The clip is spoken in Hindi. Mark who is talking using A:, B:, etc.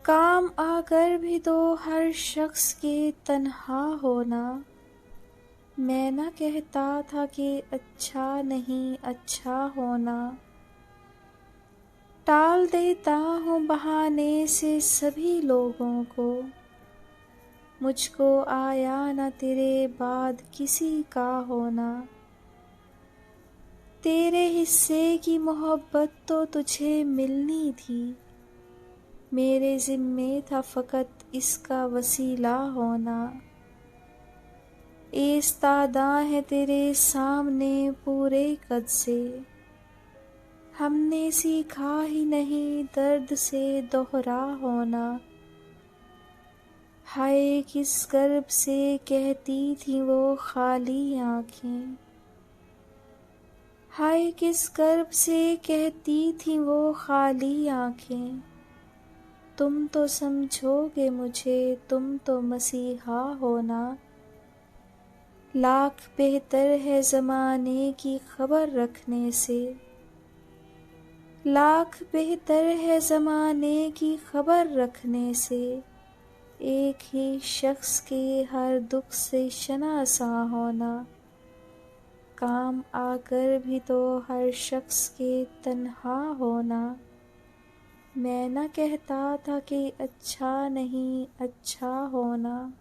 A: काम आकर भी तो हर शख्स के तन्हा होना। मैं न कहता था कि अच्छा नहीं अच्छा होना। टाल देता हूँ बहाने से सभी लोगों को। मुझको आया न तेरे बाद किसी का होना। तेरे हिस्से की मोहब्बत तो तुझे मिलनी थी। मेरे ज़िम्मे था फ़कत इसका वसीला होना। ऐस्तादा है तेरे सामने पूरे कद से। हमने सीखा ही नहीं दर्द से दोहरा होना। हाय किस गर्व से कहती थी वो खाली आँखें। हाय किस गर्व से कहती थी वो खाली आँखें। तुम तो समझोगे मुझे तुम तो मसीहा होना। लाख बेहतर है ज़माने की खबर रखने से। लाख बेहतर है ज़माने की खबर रखने से। एक ही शख्स के हर दुख से शनासा होना। काम आकर भी तो हर शख्स के तन्हा होना। मैं न कहता था कि अच्छा नहीं अच्छा होना।